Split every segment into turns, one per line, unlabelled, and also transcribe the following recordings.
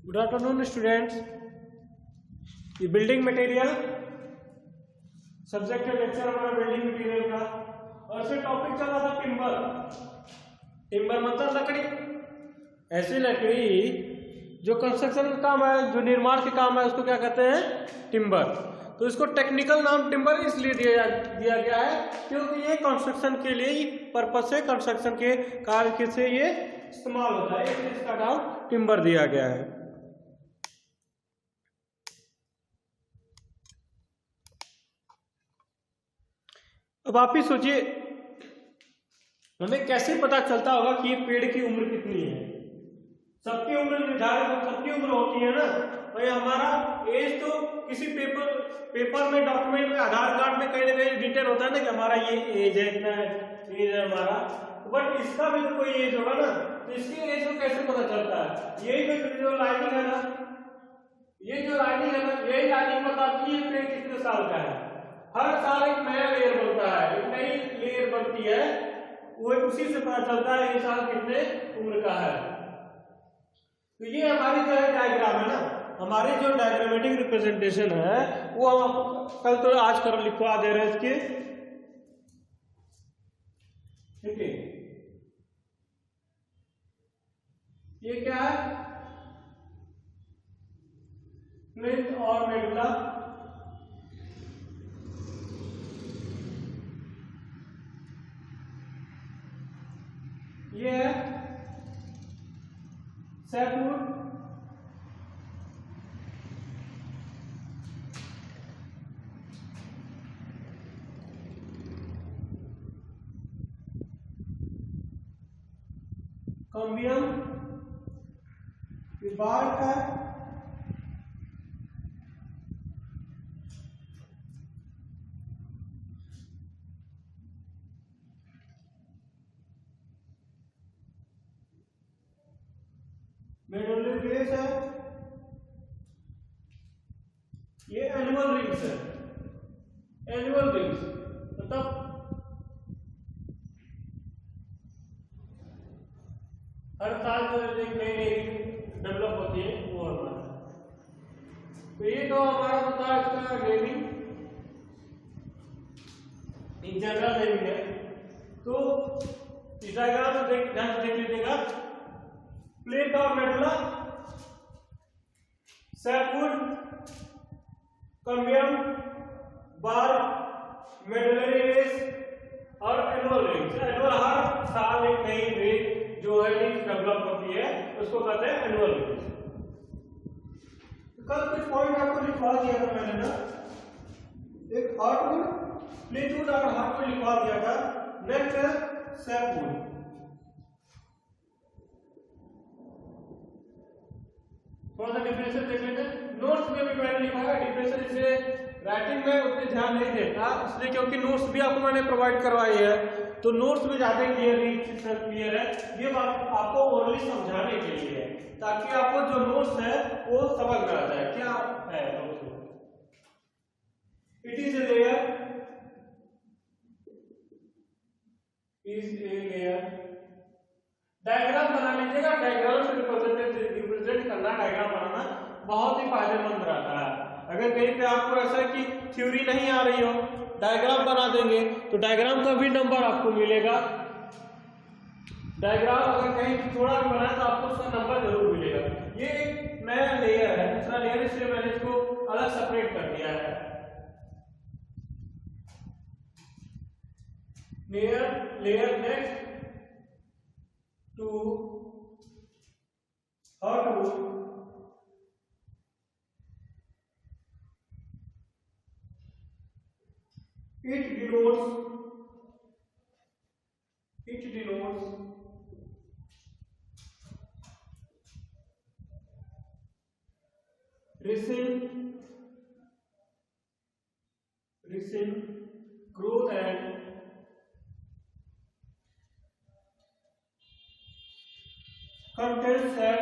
Good afternoon students. ये building material subject है, lecture हमारा बिल्डिंग मटेरियल का। और इसमें टॉपिक चल रहा था टिम्बर। टिम्बर मतलब लकड़ी। ऐसी लकड़ी जो कंस्ट्रक्शन का काम है, जो निर्माण के काम है, उसको क्या कहते हैं? टिम्बर। तो इसको टेक्निकल नाम टिम्बर इसलिए दिया गया है क्योंकि ये कंस्ट्रक्शन के लिए ही पर्पज से, कंस्ट्रक्शन के कार्य से ये इस्तेमाल होता है, इसलिए इसका नाम टिम्बर दिया गया है। अब आप ही सोचिए, हमें कैसे पता चलता होगा कि ये पेड़ की उम्र कितनी है? सबकी उम्र निर्धारित, सबकी उम्र होती है ना भाई। हमारा एज तो किसी पेपर में, डॉक्यूमेंट में, आधार कार्ड में कहीं ना कहीं डिटेल होता है ना कि हमारा ये एज है, इतना एज है हमारा। बट इसका भी तो कोई एज होगा ना, तो इसकी एज को कैसे पता चलता है? यही जो लाइनिंग है ना, ये जो लाइनिंग है ना, यही लाइनिंग बताती है पेड़ कितने साल का है। हर साल एक नया लेयर बनता है, एक नई लेयर बनती है, वो उसी से पता चलता है ये साल कितने उम्र का है। तो ये हमारी जो है डायग्राम है ना, हमारी जो डायग्रामेटिक रिप्रेजेंटेशन है वो हम आपको कल तो आज कर लिखवा दे रहे हैं इसके, ठीक है। ये क्या है? प्लिंथ और मेडुला। ये है सैपवुड। कॉम्बियम, ये बार्क है। मेडुलरी बेस है। ये एनुअल रिंग्स है। एनुअल रिंग्स मतलब हर साल जो एक नई नई रिंग डेवलप होती है वो हमारा। तो ये तो हमारा होता है इसका नेमिंग, इन जनरल नेमिंग है। तो इस डायग्राम में ध्यान से देख लीजिएगा, प्लिंथ और medulla, sapwood, cambium, bark, medullary base और एनुअल रिंग्स। एनुअल हर साल एक नई रिंग जो है डेवलप होती है, उसको कहते हैं एनुअल रिंग्स। कल कुछ पॉइंट आपको लिखवा दिया था मैंने ना, एक हार्डवुड, प्लीवुड और हार्डवुड लिखवा दिया था। नेक्स्ट है सैपवुड। थोड़ा सा डिफरेंशियल देख लेते हैं। नोट्स में भी मैंने लिखा है डिफरेंशियल, इसे राइटिंग में उतने ध्यान नहीं देता इसलिए क्योंकि नोट्स भी आपको मैंने प्रोवाइड करवाई है, तो नोट्स में ज्यादा क्लियर है। ये बात आपको ओरली समझाने के लिए है ताकि आपको जो नोट्स है वो समझ में आ जाए क्या है नोट्स में। It is a layer, diagram बना लीजिएगा। डायग्राम से रिप्रेजेंट करना, डायग्राम बनाना बहुत ही फायदेमंद रहता है। अगर कहीं पे आपको ऐसा कि थ्योरी नहीं आ रही हो, डायग्राम बना देंगे तो डायग्राम का भी नंबर आपको मिलेगा। डायग्राम अगर कहीं थोड़ा भी बना तो आपको उसका नंबर जरूर मिलेगा। ये एक नया लेयर है, दूसरा लेयर, इसलिए मैंने इसको अलग सेपरेट कर दिया है। Layer next to hardwood, it denotes recent growth and contains that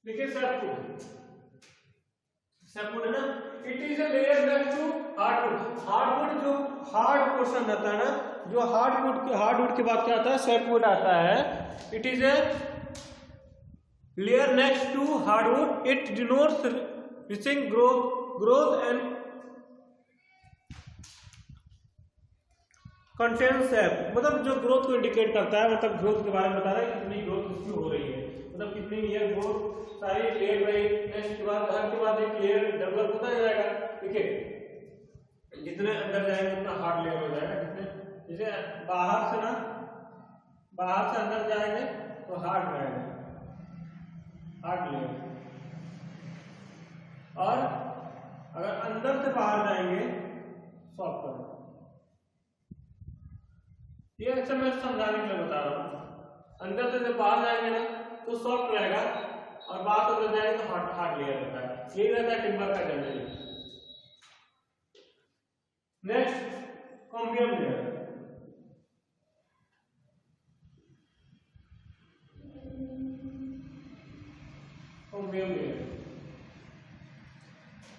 देखिए सैपवुड है ना, it is a layer next to hardwood. Hardwood जो हार्ड पोर्शन रहता है ना, जो हार्डवुड के बाद क्या आता है, सैपवुड आता है। It is a layer next to hardwood, it denotes reaching growth and contain sap, मतलब जो ग्रोथ को इंडिकेट करता है, मतलब ग्रोथ के बारे में बता रहा है कितनी ग्रोथ इसकी हो रही है, मतलब कितनी ईयर ग्रोथ सारी लेयर रही। नेक्स्ट के बाद हर के बाद एक लेयर डेवलप होता जाएगा, ठीक है। जितने अंदर जाएंगे उतना हार्ड लेयर हो जाएगा, जितने जैसे बाहर से अंदर जाएंगे तो हार्ड रहेगा, हार्ड लेयर, और अगर अंदर से बाहर जाएंगे सॉफ्ट रहेगा। ये अच्छा मैं समझाने के लिए बता रहा हूँ। अंदर से जब बाहर जाएंगे ना तो सॉफ्ट रहेगा, और बाहर से अंदर जाएंगे तो हार्ड लेयर रहता है। यही रहता है टिम्बर का generally. Next cambium layer. Cambium layer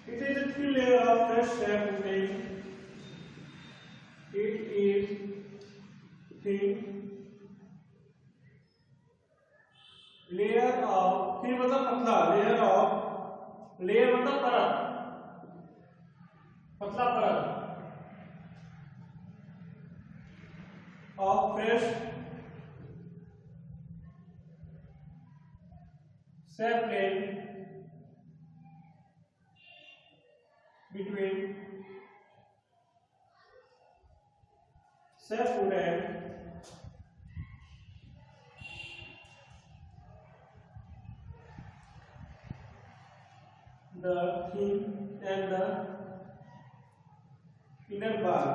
it is a thin layer of fresh sap protein. It is thin layer of, thin मतलब पतला, लेयर मतलब परत, पतला परत of fresh sapling between sapwood and the thin and the inner bark।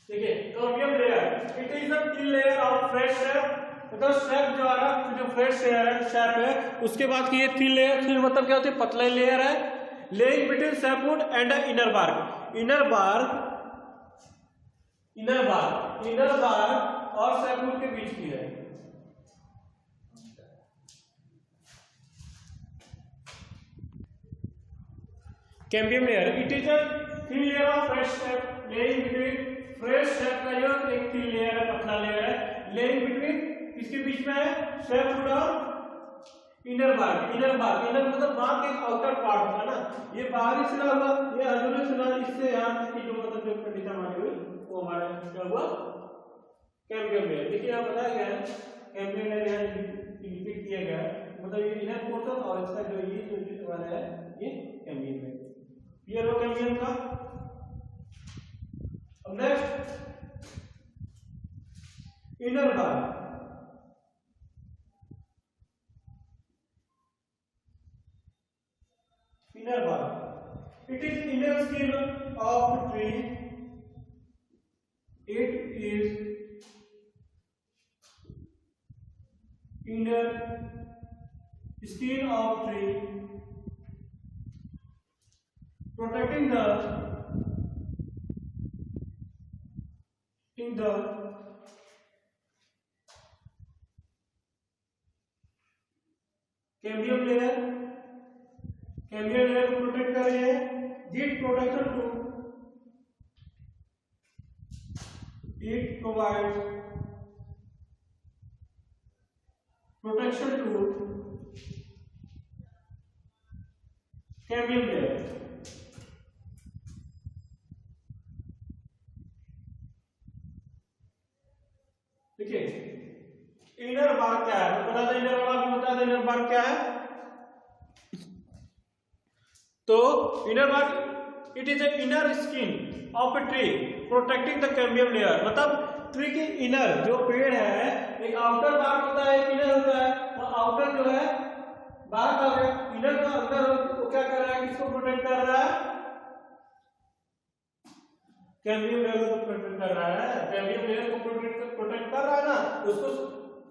ठीक है, cambium layer it is a thin layer of fresh sap, मतलब sap जो आ रहा, जो फ्रेश सैप है उसके बाद की ये थिन लेयर, थिन मतलब क्या होती है, पतला लेयर है, laying between sapwood and inner bark. Inner bark और सैपवुड के बीच की है। Cambium layer it is a thin layer of fresh sap laying between, fresh sap का जो एक थिन लेयर है, पतला लेयर है, लेइंग बिटवीन किसके बीच में है, सैपवुड और इनर बार्क। इनर मतलब बार्क एक आउटर पार्ट होता है ना, ये बाहरी सिरा हुआ, ये अंदरूनी सिरा, इससे यहाँ की जो मतलब जो कंडीशन हमारी हुई वो हमारा क्या हुआ, कैम्बियम लेयर। देखिए यहाँ बताया गया है कैम्बियम लेयर यहाँ इंडिकेट किया गया है, मतलब ये इनर पोर्शन और इसका जो ये वाला है ये कैम्बियम लेयर। क्लियर हो कैम्बियम का। अब next inner bark. Inner bark. It is inner skin of tree. It is inner skin of tree, protecting the cambium layer. Cambium layer को प्रोटेक्ट कर रही है। This protection to it provide protection to cambium layer. ठीक है, inner bark क्या है बता दो, इनर बार्क बता दो, इनर बार्क क्या है। तो inner bark it is a inner skin of a tree protecting the cambium layer, मतलब ट्री के इनर जो पेड़ है एक आउटर बार्क होता है, एक इनर होता है, और आउटर जो है बाहर का है, इनर का अंदर वो क्या कर रहा है, किसको प्रोटेक्ट कर रहा है, कैम्बियम लेयर को प्रोटेक्ट कर रहा है। कैम्बियम लेयर को प्रोटेक्ट कर रहा है ना, उसको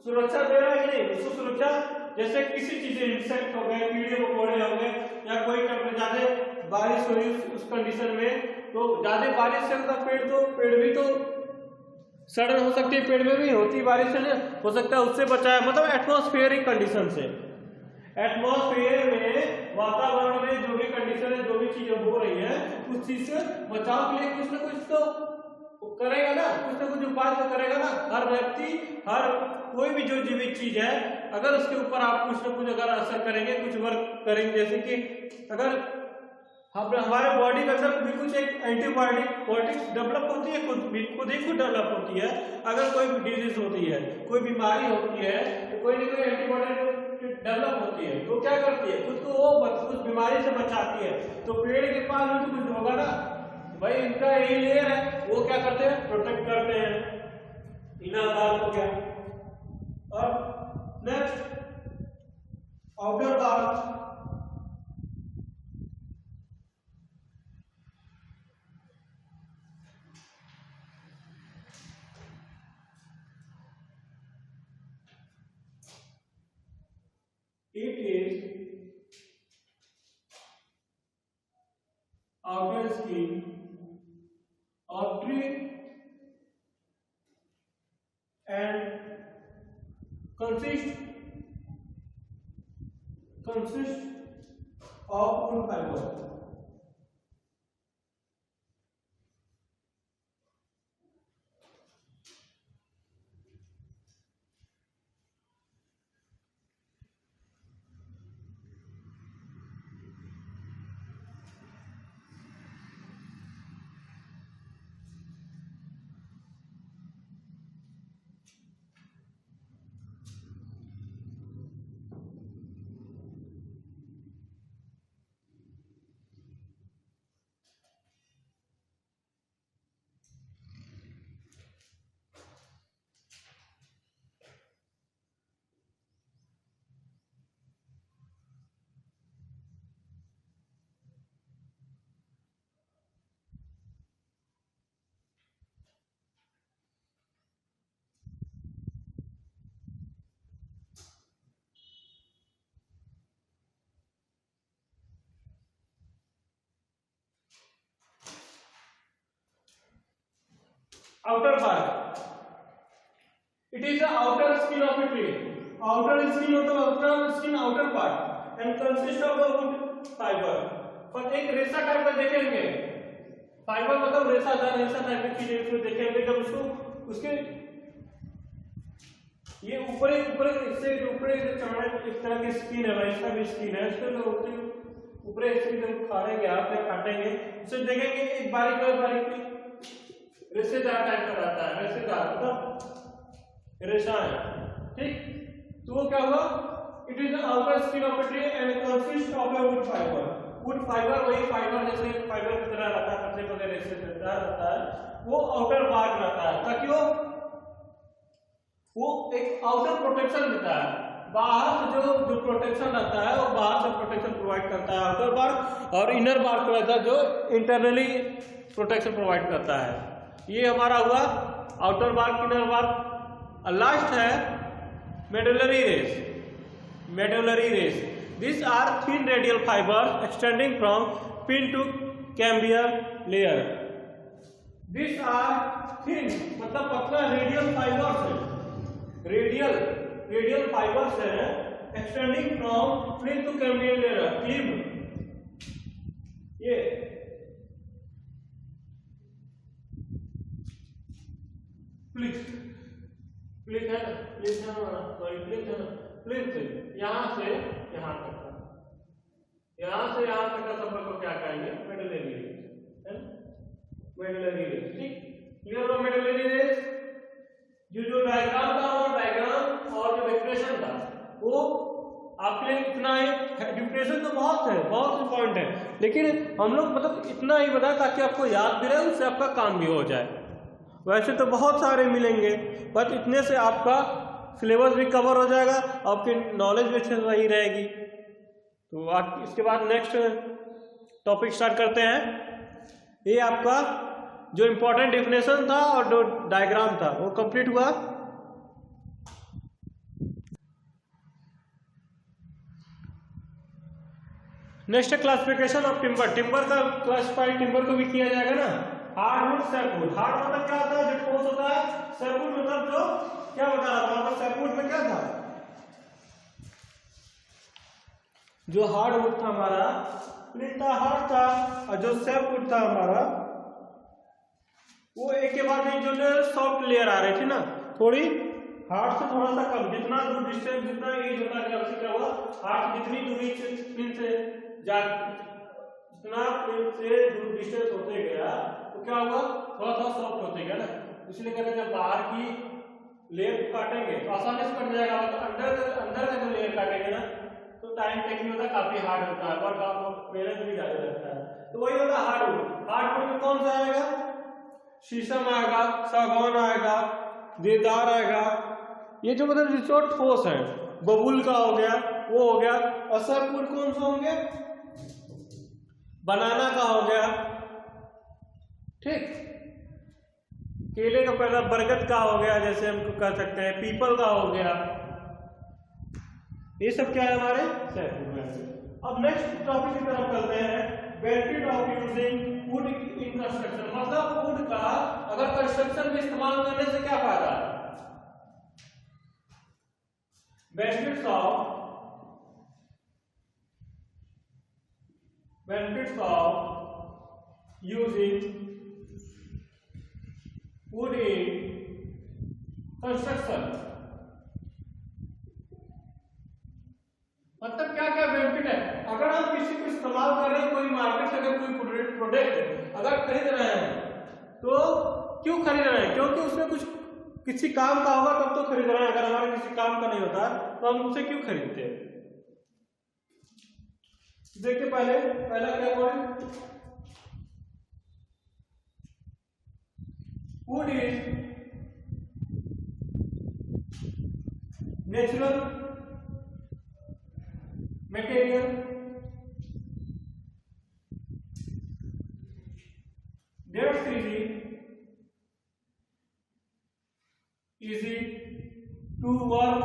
सुरक्षा दे रहा है कि नहीं, उसको सुरक्षा, जैसे किसी चीज इंसेक्ट हो गए, कीड़े मकोड़े हो गए, या कोई ज्यादा बारिश हुई उस कंडीशन में, तो ज्यादा बारिश से पेड़ भी तो सड़न हो सकती है, पेड़ में भी होती बारिश से हो सकता है, उससे बचाया, मतलब एटमॉस्फेरिक कंडीशन से। एटमॉस्फेयर में, वातावरण में जो भी कंडीशन है, जो भी चीजें हो रही है, उस चीज से बचाव के लिए कुछ ना कुछ तो करेगा ना, कुछ ना कुछ उपाय तो करेगा ना। हर व्यक्ति, हर कोई भी जो जीवित चीज है, अगर उसके ऊपर आप कुछ ना कुछ अगर असर करेंगे, कुछ वर्क करेंगे, जैसे कि अगर हमारे बॉडी के अंदर भी कुछ एक एंटीबायोटिक्स डेवलप होती है, खुद ही डेवलप होती है। अगर कोई भी डिजीज होती है, कोई बीमारी होती है, तो कोई ना कोई एंटीबायोटिक डेवलप होती है, तो क्या करती है, खुद को वो उस बीमारी से बचाती है। तो पेड़ के पास भी तो कुछ होगा ना भाई, इनका यही लेयर है, वो क्या करते हैं, प्रोटेक्ट करते हैं। इनर बार हो गया। और next outer bar. It is outer skin of tree and consists of wood fiber. Outer part. It is the outer skin of a tree. Outer skin of the outer skin, outer part, and consists of the wood fiber. पर एक रेशा type का देखेंगे, fibre मतलब रेशा type की चीजें इसमें देखेंगे। जब उसको उसके ये ऊपर इससे ऊपर चमड़े इस तरह की स्किन है भाई, इसका भी स्किन है, इसको तो ऊपर इससे जब खाएंगे आप या काटेंगे, उससे देखेंगे एक बारीक रेशेदार टाइप का रहता है, रेशेदार मतलब रेशा है, ठीक। तो वो क्या होगा, it is the outer skin of a tree and consist of a wood fibre. Wood fibre वही फाइबर जैसे फाइबर की तरह रहता है, पतले पतले रेशेदार रहता है, वो आउटर पार्ट रहता है, ताकि वो एक आउटर प्रोटेक्शन देता है। बाहर से जो प्रोटेक्शन रहता है वो बाहर से प्रोटेक्शन प्रोवाइड करता है आउटर बार, और इनर बार को रहता है जो इंटरनली प्रोटेक्शन प्रोवाइड करता है। ये हमारा हुआ outer bark, inner bark. Last है medullary rays. Medullary rays, this are thin radial fibres extending from pith to cambium layer. This are thin मतलब पतला रेडियल फाइबर्स है, रेडियल फाइबर्स है extending from pith to cambium layer. ये pith है ना, प्लिथ यहाँ से यहाँ तक का, यहाँ से यहाँ तक का संपर्क को क्या कहेंगे, मेडुलरी रेस, मेडुलरी रेस, ठीक। क्लियर हो मेडुलरी रेस। जो डायग्राम था और डायग्राम और जो डेफिनेशन था वो आपके लिए इतना ही। डेफिनेशन तो बहुत है, बहुत इंपॉर्टेंट है, लेकिन हम लोग मतलब इतना ही बताया ताकि आपको याद भी रहे, उससे आपका काम भी हो जाए। वैसे तो बहुत सारे मिलेंगे, बट इतने से आपका सिलेबस भी कवर हो जाएगा, आपकी नॉलेज भी अच्छे से सही रहेगी। तो आप इसके बाद नेक्स्ट टॉपिक स्टार्ट करते हैं। ये आपका जो इम्पोर्टेंट डेफिनेशन था और जो डायग्राम था वो कंप्लीट हुआ। Next classification of timber. Timber का क्लासिफाई टिम्बर को भी किया जाएगा ना, हार्डवुड, सैपवुड। हार्ड मतलब क्या होता है, जो ठोस होता है। सैपवुड मतलब जो क्या बता रहा था, सैपवुड में क्या था, जो हार्डवुड था हमारा फ्लिंट था, हार्ड था, और जो सॉफ्टवुड था हमारा वो एक के बाद एक जो सॉफ्ट लेयर आ रही थी ना, थोड़ी हार्ड से थोड़ा सा कम, जितना दूर डिस्टेंस जितना एज होता गया उससे क्या हुआ, हार्ड जितनी दूरी फ्लिंट से जितना फ्लिंट से दूर डिस्टेंस होते गया तो क्या हुआ, थोड़ा थोड़ा सॉफ्ट होते गया ना। इसलिए कहते हैं जब बाहर की लेयर काटेंगे तो आसानी से कट जाएगा, तो अंदर का जो लेयर काटेंगे ना तो टाइम टेकिंग होता है, काफी हार्ड होता है और काफी मेहनत भी ज्यादा लगता है। तो वही होता है हार्डवुड। हार्डवुड में कौन सा आएगा, शीशम आएगा, सागवान आएगा, देवदार आएगा, ये जो मतलब जो ठोस है, बबूल का हो गया, वो हो गया। और सॉफ्टवुड कौन सा होंगे, बनाना का हो गया, ठीक, केले का पहला, बरगद का हो गया, जैसे हम कह सकते हैं पीपल का हो गया, ये सब क्या है हमारे सॉफ्टवुड में। अब नेक्स्ट टॉपिक की तरफ चलते हैं, benefit of using would in construction. मतलब वुड का अगर कंस्ट्रक्शन में इस्तेमाल करने से क्या फायदा है, benefits of using would in construction. मतलब क्या क्या बेनिफिट है, अगर हम किसी को इस्तेमाल कर रहे हैं, कोई मार्केट से अगर कोई प्रोडक्ट अगर खरीद रहे हैं तो क्यों खरीद रहे हैं, क्योंकि उसमें कुछ किसी काम का होगा तब तो खरीद रहे हैं, अगर हमारे किसी काम का नहीं होता तो हम उनसे क्यों खरीदते हैं। देखिए पहला क्या point, would is natural material, that's easy to work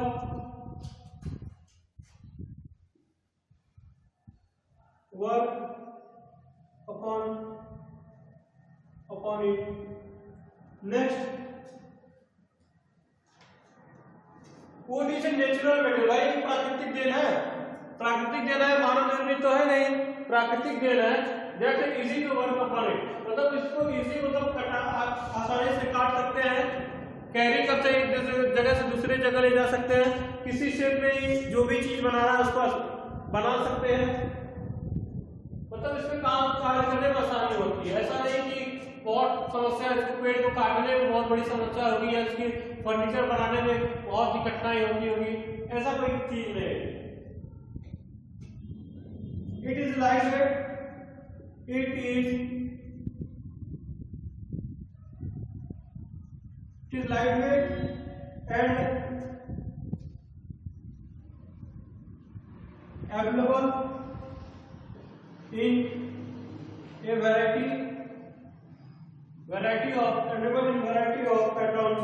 upon it. Next, would is a natural material, भाई प्राकृतिक देन है, प्राकृतिक देन है, मानव निर्मित तो है नहीं, प्राकृतिक देन है। That is easy to work upon it, मतलब इसको इजी मतलब आसानी से काट सकते हैं, कैरी करते हैं, एक जगह से दूसरे जगह ले जा सकते हैं, किसी शेप में ही जो भी चीज बना रहा है उसको बना सकते हैं, मतलब इसमें काम कार्य करने में आसानी होती है। ऐसा नहीं कि बहुत समस्या है, इसको पेड़ को काटने में बहुत बड़ी समस्या होगी या इसकी फर्नीचर बनाने में बहुत ही कठिनाई होगी, ऐसा कोई चीज नहीं है। It is lightweight, it is lightweight and available in a variety of patterns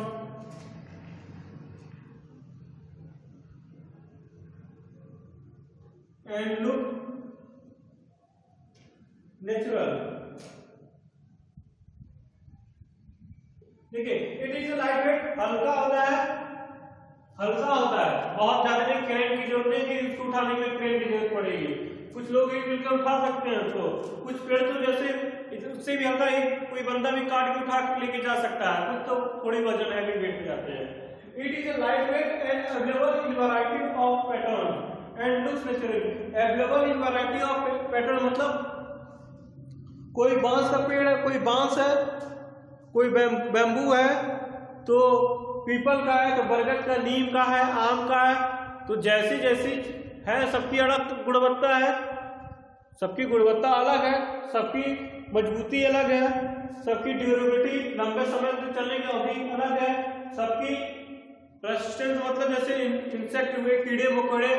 and look natural। देखिए इट इज लाइट वेट, हल्का होता है, बहुत ज्यादा नहीं, क्रेन की जरूरत नहीं कि इसको उठाने में क्रेन की जरूरत पड़ेगी, कुछ लोग एक मिलकर उठा सकते हैं उसको, कुछ पेड़ तो जैसे उससे भी हल्का एक कोई बंदा भी काट के उठा के लेके जा सकता है, कुछ तो थोड़ी वजन हैवी वेट पे जाते हैं। It is A light weight and available in variety of pattern and looks natural. Available in variety of pattern मतलब कोई बांस का पेड़ है, कोई बांस है, कोई बैम्बू है, तो पीपल का है, तो बरगद का, नीम का है, आम का है, तो जैसी जैसी है सबकी अलग गुणवत्ता है, सबकी गुणवत्ता अलग है, सबकी मजबूती अलग है, सबकी ड्यूरेबिलिटी लंबे समय तक चलने की अवधि अलग है, सबकी रेजिस्टेंस मतलब जैसे इंसेक्ट हुए, कीड़े मकोड़े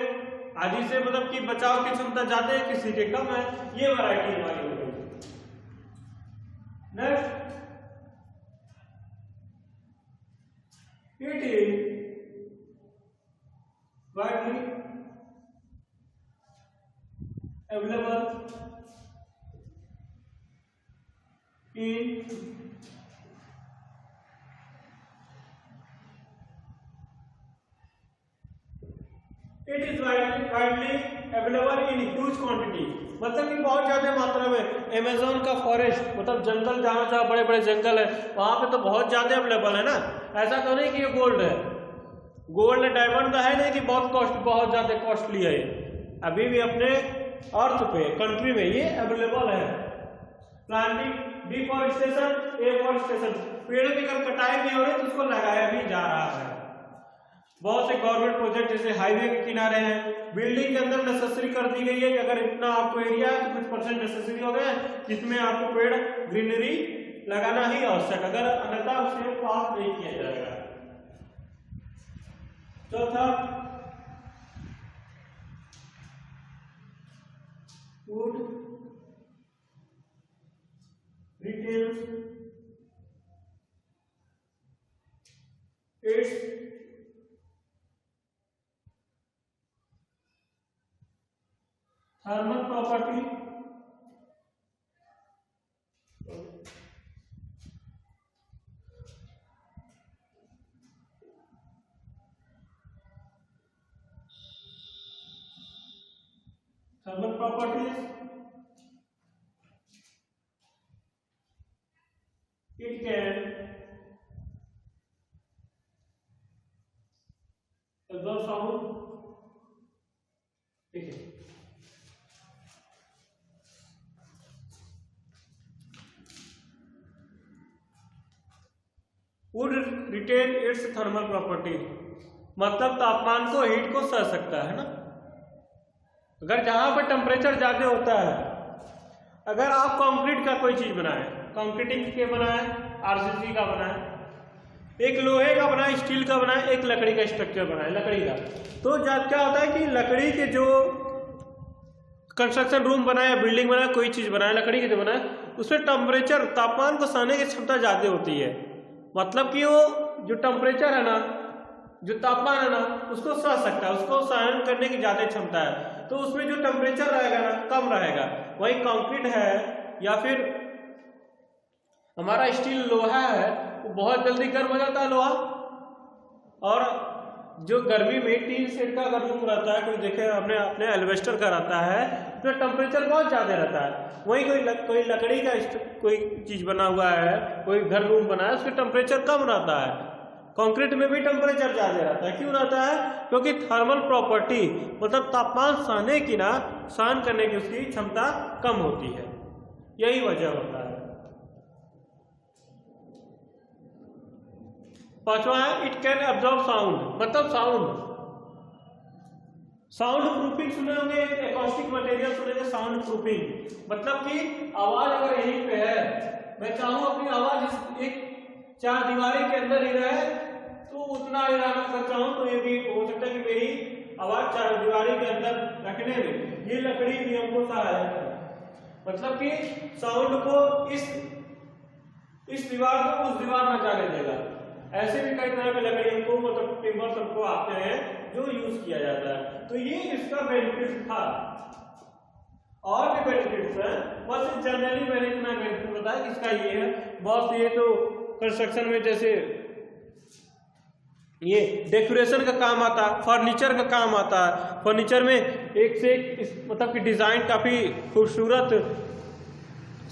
आदि से मतलब कि बचाव की क्षमता ज्यादा है, किसी के कम है, ये वैरायटी हमारी हो गई। Next, it is widely available in widely available in huge quantity, मतलब कि बहुत ज्यादा मात्रा में। अमेज़न का फॉरेस्ट मतलब जंगल, जहाँ जहाँ बड़े बड़े जंगल है वहां पे तो बहुत ज्यादा अवेलेबल है ना। ऐसा तो नहीं कि ये गोल्ड है, गोल्ड डायमंड है नहीं कि बहुत ज्यादा कॉस्टली है। अभी भी अपने अर्थ पे कंट्री में ये अवेलेबल है। प्लांटिंग, डिफॉरेस्टेशन, एफॉरेस्टेशन, पेड़ की अगर कटाई नहीं हो रही तो उसको लगाया भी जा रहा है। बहुत से गवर्नमेंट प्रोजेक्ट जैसे हाईवे के किनारे हैं, बिल्डिंग के अंदर नेसेसरी कर दी गई है कि अगर इतना आपको एरिया है तो कुछ परसेंट नेसेसरी हो गया जिसमें आपको पेड़ ग्रीनरी लगाना ही आवश्यक, अगर अन्यथा उसे पास नहीं किया जाएगा। चौथा, wood retains its thermal property thermal properties, it can absorb sound, ठीक है। Wood retain its thermal property, मतलब तापमान को, हीट को सह सकता है ना। अगर जहां पर टेम्परेचर ज्यादा होता है, अगर आप कंक्रीट का कोई चीज बनाए, कंक्रीटिंग के बनाए, आरसीसी का बनाए, एक लोहे का बनाए, स्टील का बनाए, एक लकड़ी का स्ट्रक्चर बनाए, लकड़ी का, तो क्या होता है कि लकड़ी के जो कंस्ट्रक्शन रूम बनाए, बिल्डिंग बनाए, कोई चीज बनाए लकड़ी के जो बनाए, उसमें टेम्परेचर, तापमान को सहने की क्षमता ज्यादा होती है। मतलब कि वो जो टेम्परेचर है ना, जो तापमान है ना, उसको सह सकता है, उसको सहन करने की ज्यादा क्षमता है, तो उसमें जो टेम्परेचर रहेगा ना कम रहेगा। वही कंक्रीट है या फिर हमारा स्टील लोहा है, वो बहुत जल्दी गर्म हो जाता है लोहा, और जो गर्मी में टीन शेड का अगर रूम रहता है, कोई देखे अपने अपने एल्वेस्टर का रहता है, तो टेम्परेचर बहुत ज्यादा रहता है। वही कोई लकड़ी का कोई चीज बना हुआ है, कोई घर रूम बना है, उसका टेम्परेचर कम रहता है। कंक्रीट में भी टेम्परेचर ज्यादा रहता है, क्यों रहता है? क्योंकि थर्मल प्रॉपर्टी मतलब तापमान सहने की ना, सहन करने की उसकी क्षमता कम होती है, यही वजह होता है। पांचवा है इट कैन एब्जॉर्ब साउंड, मतलब साउंड प्रूफिंग सुने होंगे, एकॉस्टिक मटेरियल सुनेंगे, साउंड प्रूफिंग मतलब कि आवाज अगर यहीं पे है, मैं चाहूँ अपनी आवाज एक चार दीवारी के अंदर ही रहे तो उतना ही रहना, अगर चाहूँ तो ये भी हो सकता है कि मेरी आवाज चार दीवारी के अंदर रखने में ये लकड़ी भी हमको सहायक है। मतलब कि साउंड को इस दीवार को उस दीवार में जाने देगा। ऐसे भी कई तरह के लकड़ियों को मतलब टिम्बर सबको आते हैं जो यूज किया जाता है, तो ये इसका बेनिफिट था। और भी बेनिफिट्स हैं, बस जनरली मैंने इतना बेनिफिट बताया इसका ये है। बहुत ये तो कंस्ट्रक्शन में जैसे ये डेकोरेशन का काम आता है, फर्नीचर का काम आता है। फर्नीचर में एक से एक मतलब कि डिजाइन काफी खूबसूरत,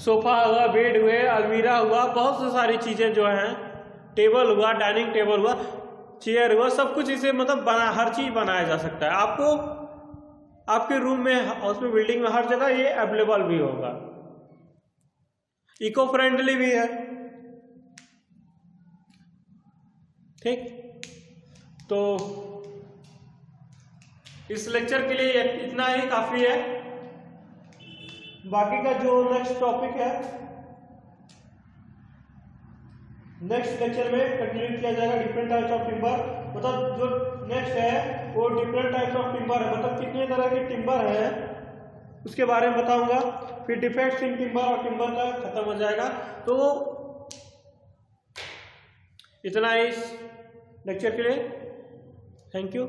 सोफा हुआ, बेड हुए, अलमीरा हुआ, बहुत सी सारी चीजें जो हैं, टेबल हुआ, डाइनिंग टेबल हुआ, चेयर हुआ, सब कुछ इसे मतलब हर चीज बनाया जा सकता है। आपको आपके रूम में, उसमें बिल्डिंग में हर जगह ये अवेलेबल भी होगा। इको फ्रेंडली भी है, ठीक। तो इस लेक्चर के लिए इतना ही काफी है। बाकी का जो नेक्स्ट टॉपिक है, नेक्स्ट लेक्चर में कंटिन्यू किया जाएगा। डिफरेंट टाइप्स ऑफ टिम्बर, मतलब जो नेक्स्ट है वो डिफरेंट टाइप्स ऑफ टिम्बर है, मतलब कितने तरह के टिम्बर है उसके बारे में बताऊंगा। फिर डिफेक्ट्स इन टिम्बर और टिम्बर का खत्म हो जाएगा। तो इतना इस लेक्चर के लिए, थैंक यू।